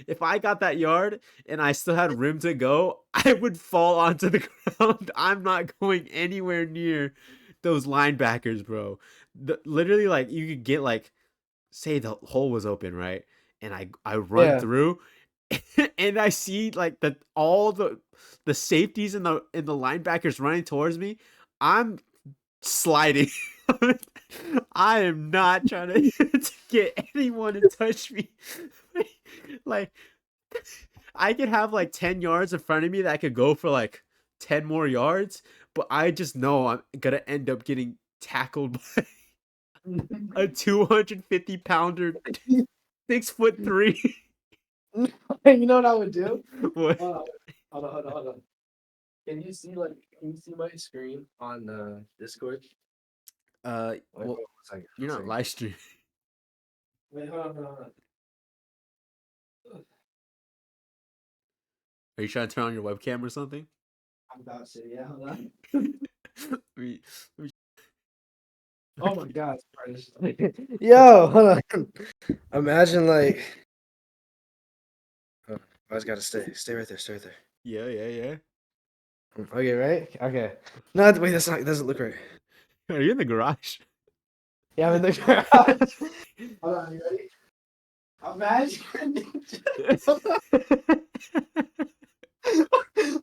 if I got that yard and I still had room to go, I would fall onto the ground. I'm not going anywhere near those linebackers, bro. Literally, like you could get like, say the hole was open, right? And I run Yeah. through, and I see like all the safeties and the linebackers running towards me. I'm sliding. I am not trying to get anyone to touch me. Like I could have like 10 yards in front of me that I could go for like 10 more yards, but I just know I'm gonna end up getting tackled by a 250-pounder, 6'3". You know what I would do? What? Hold on. Can you see my screen on Discord? Wait, Well, hold on a second. you're not live streaming. Wait, hold on. Are you trying to turn on your webcam or something? I'm about to, yeah, hold on. Let me- Oh my god. Yo, hold on. Imagine like oh, I just gotta stay right there, stay right there. Yeah. Okay, right? Okay. No, wait, that's not, it doesn't look right. Are you in the garage? Yeah, I'm in the garage. Hold on, you ready? Imagine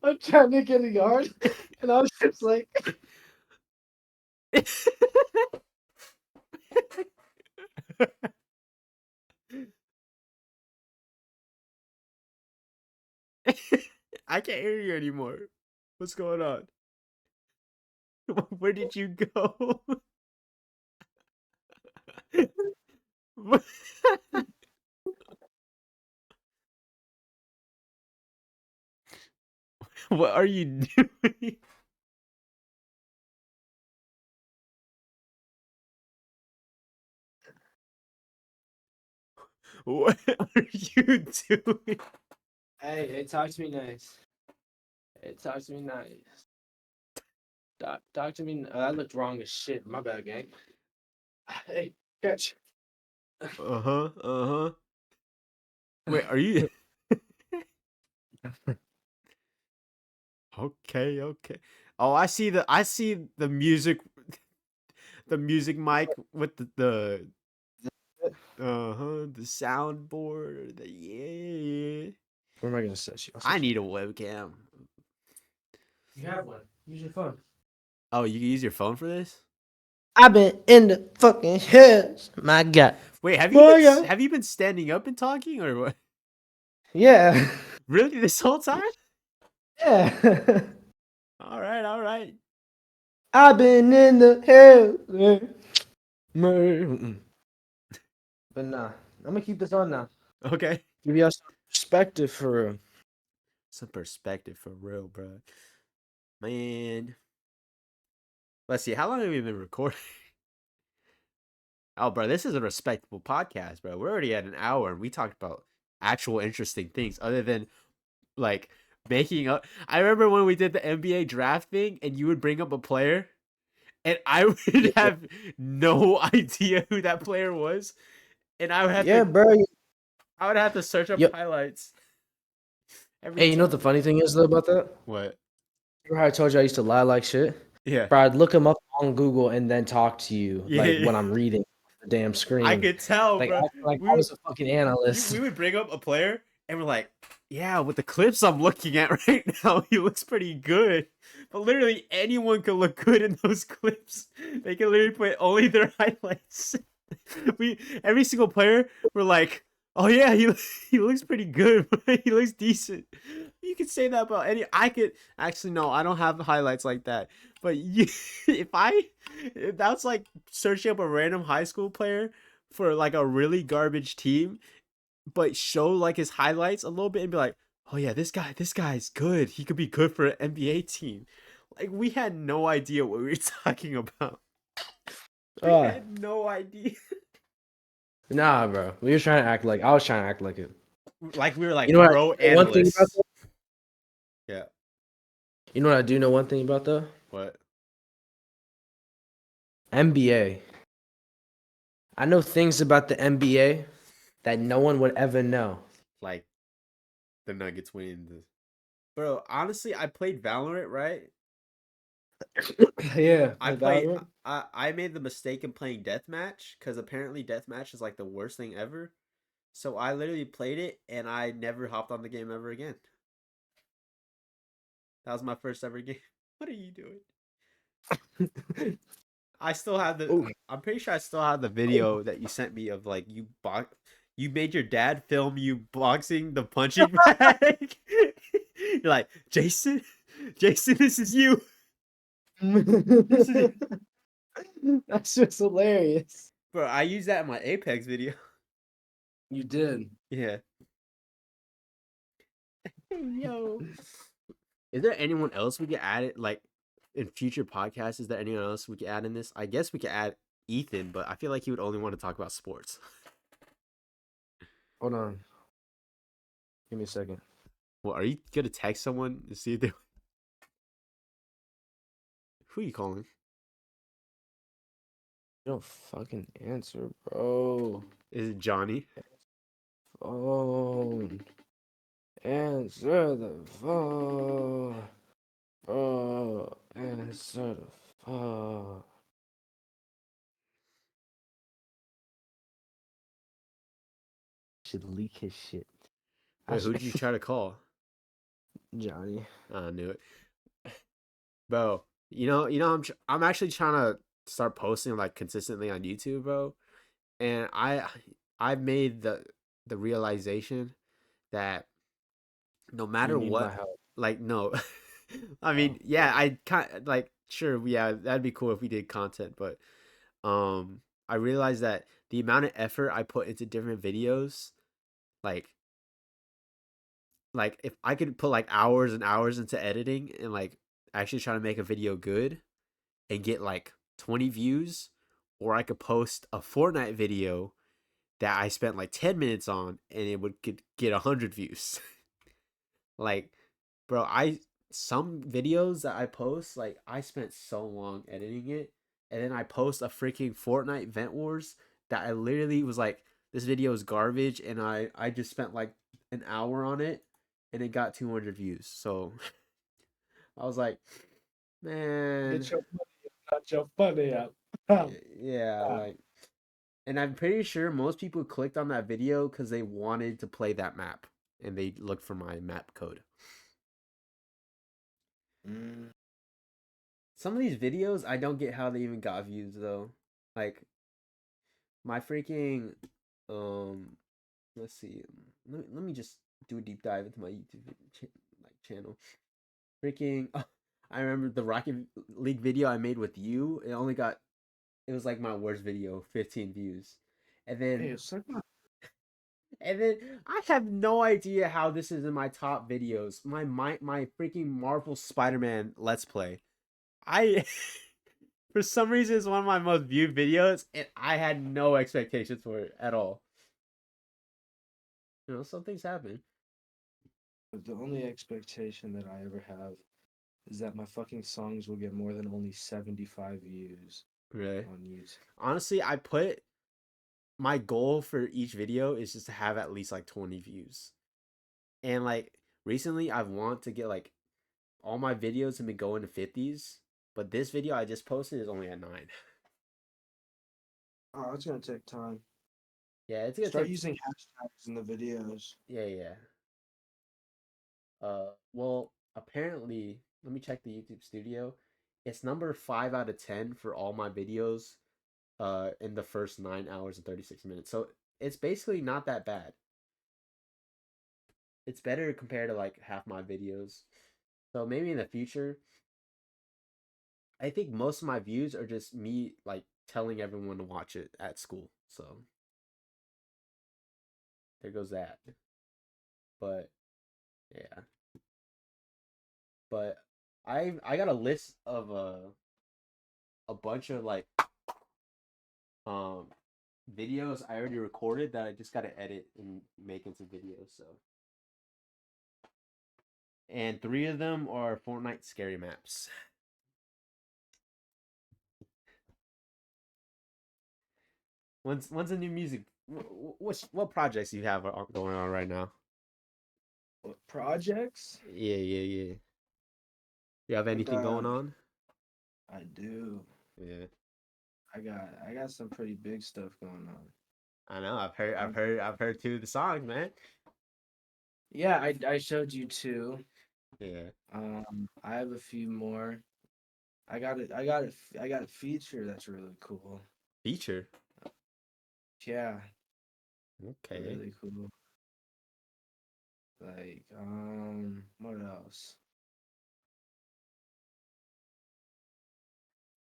I'm trying to get a yard, and I was just like, I can't hear you anymore. What's going on? Where did you go? What are you doing? What are you doing? Hey, talk to me nice. Hey, talk to me nice. Talk to me. I looked wrong as shit. My bad, gang. Hey, catch. Uh-huh. Uh-huh. Wait, are you okay, okay. Oh, I see the music mic with the the soundboard. Yeah. Where am I gonna set you? I'll I set you. need a webcam. You have one. Use your phone. Oh, you can use your phone for this? I've been in the fucking hills. My God. Wait, My God. have you been standing up and talking or what? Yeah. Really this whole time? Yeah. All right, all right. I've been in the hills. Mm-mm. But nah, I'm gonna keep this on now. Okay. Give y'all some perspective for real. Some perspective for real, bro. Man. Let's see. How long have we been recording? Oh, bro, this is a respectable podcast, bro. We're already at an hour and we talked about actual interesting things other than like making up. I remember when we did the NBA draft thing and you would bring up a player and I would Yeah, have no idea who that player was. And yeah, bro. I would have to search up Yo, highlights every hey, you know what the time. funny thing is though about that? What? Remember how I told you I used to lie like shit? Yeah. Bro, I'd look them up on Google and then talk to you like Yeah. when I'm reading the damn I screen. could tell, Like bro. like We I would was a fucking analyst. we would bring up a player and we're like, yeah, with the clips I'm looking at right now, he looks pretty good. But literally anyone could look good in those clips. They can literally put only their highlights. We every single player we're like, oh yeah, he looks pretty good. He looks decent. You could say that about any. I could actually no, I don't have highlights like that. But you, if that's like searching up a random high school player for like a really garbage team, but show like his highlights a little bit and be like, oh yeah, this guy's good. He could be good for an NBA team. Like we had no idea what we were talking about. We Uh, had no idea. nah, bro. We were trying to act like I was trying to act like it. Like we were like You know what? pro One thing about analysts. that. Yeah. You know what I do know one thing about that? What? NBA. I know things about the NBA that no one would ever know. Like the Nuggets winning the bro. Honestly, I played Valorant, right? Yeah, I like played. Valorant. I made the mistake in playing deathmatch because apparently deathmatch is like the worst thing ever. So I literally played it and I never hopped on the game ever again. That was my first ever game. What are you doing? I still have the. Oh, I'm pretty sure I still have the video that you sent me of like You made your dad film you boxing the punching bag. You're like Jason, Jason, this is you. This is that's just hilarious. bro. I used that in my Apex video. You did. Yeah. Hey yo. Is there anyone else we could add it like in future podcasts? Is there anyone else we could add in this? I guess we could add Ethan, but I feel like he would only want to talk about sports. Hold on. Give me a second. Well, are you gonna text someone to see if they who are you calling? You don't fucking answer, bro. Is it Johnny? Phone. Answer the phone. Bro. Answer the phone. Should leak his shit. I Wait, who should... did you try to call? Johnny. I knew it, bro. I'm actually trying to start posting like consistently on YouTube, bro. And I've made the realization that no You matter need my what help. Like no. I Oh, mean, yeah, I kind like sure, yeah, that'd be cool if we did content, but I realized that the amount of effort I put into different videos, like if I could put like hours and hours into editing and like actually try to make a video good and get like 20 views, or I could post a Fortnite video that I spent like 10 minutes on and it would get 100 views. Like, bro, I some videos that I post, like I spent so long editing it, and then I post a freaking Fortnite Vent Wars that I literally was like, this video is garbage, and I just spent like an hour on it, and it got 200 views. So I was like, man, get your money up, not your funny up. yeah, like, and I'm pretty sure most people clicked on that video because they wanted to play that map, and they looked for my map code. Mm, Some of these videos, I don't get how they even got views though. Like my freaking, um, let's see. Let me just do a deep dive into my like channel. Freaking, I remember the Rocket League video I made with you. It was like my worst video, 15 views, and then hey, suck my and then I have no idea how this is in my top videos. My freaking Marvel Spider-Man Let's Play. I For some reason, it's one of my most viewed videos, and I had no expectations for it at all. You know, some things happen. The only expectation that I ever have is that my fucking songs will get more than only 75 views Really. on YouTube. Honestly, I put my goal for each video is just to have at least like 20 views. And like recently, I want to get like all my videos have been going to 50s, but this video I just posted is only at 9. Oh, it's gonna take time. Yeah, it's gonna Start take. using hashtags in the videos. Yeah, yeah. Well, apparently, let me check the YouTube Studio. It's number 5 out of 10 for all my videos in the first 9 hours and 36 minutes. So it's basically not that bad. It's better compared to like half my videos. So maybe in the future, I think most of my views are just me like telling everyone to watch it at school. So there goes that. But yeah, but I got a list of a bunch of like um videos I already recorded that I just got to edit and make into videos. So and 3 of them are Fortnite scary maps. When's the new music? What projects you have going on right now? What projects? Yeah, yeah, yeah. You have I anything going got, on? I do. Yeah, I got some pretty big stuff going on. I know. Um, I've heard 2 of the songs, man. yeah, I showed you two. Yeah, I have a few more. I got a feature that's really cool. feature. Yeah, Okay. really cool. Like, what else?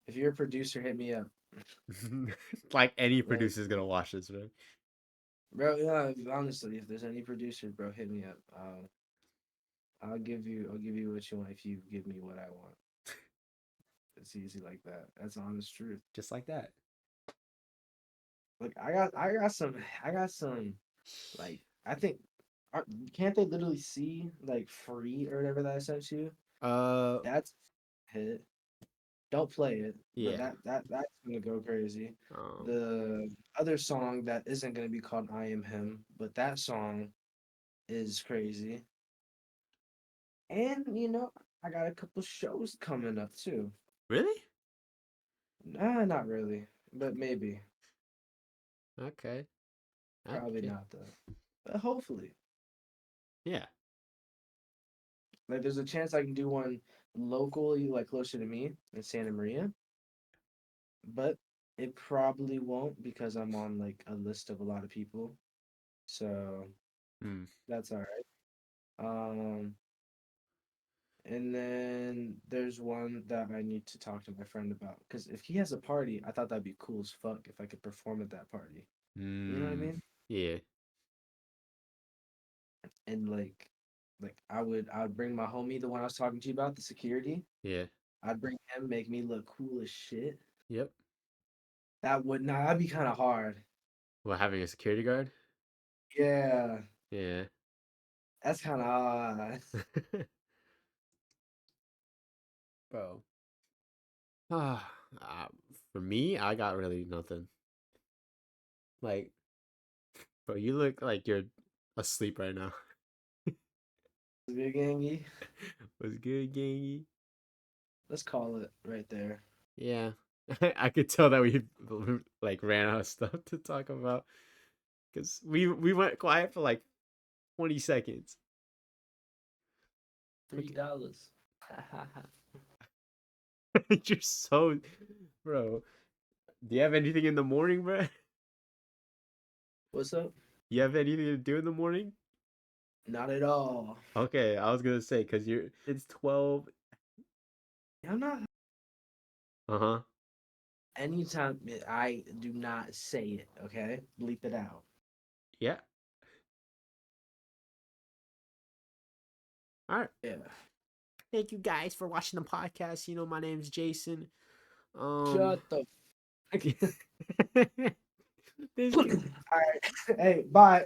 If you're a producer, hit me up. Like any Like, producer's gonna watch this, right? bro, yeah, honestly, if there's any producers, bro, hit me up. I'll give you what you want if you give me what I want. It's easy like that. That's the honest truth. Just like that. Like, I got some, like, I think, are, can't they literally see like free or whatever that I sent you? Uh, That's a hit. Don't play it, but yeah. that's gonna go crazy. Um, The other song that isn't gonna be called "I Am Him," but that song is crazy. And I got a couple shows coming up too. really? Nah, not really, but maybe. Okay. Probably Okay. not though. But hopefully, Yeah. like there's a chance I can do one locally, like closer to me in Santa Maria, but it probably won't because I'm on like a list of a lot of people. So Hmm. that's all right. Um, And then there's one that I need to talk to my friend about because if he has a party, I thought that'd be cool as fuck if I could perform at that party. You know what I Mm, mean? yeah, And like I would bring my homie, the one I was talking to you about, the security. yeah, I'd bring him, make me look cool as shit. yep. That would not that'd be kind of hard. Well, having a security guard. Yeah, Yeah. that's kind of hard. Bro. Ah, for me, I got really nothing. Like, bro, you look like you're asleep right now. Big gangy. What's good, gangy? Let's call it right there. Yeah, I could tell that we like ran out of stuff to talk about because we went quiet for like 20 seconds. Three Look, dollars. you're so, bro. Do you have anything in the morning, bro? What's up? You have anything to do in the morning? Not at all. Okay, I was gonna say because it's 12. I'm not. Uh-huh. Anytime I do not say it, okay? Bleep it out. Yeah. All right. Yeah. Thank you guys for watching the podcast. You know, my name's Jason. Um, Shut the. this All right. Hey, bye.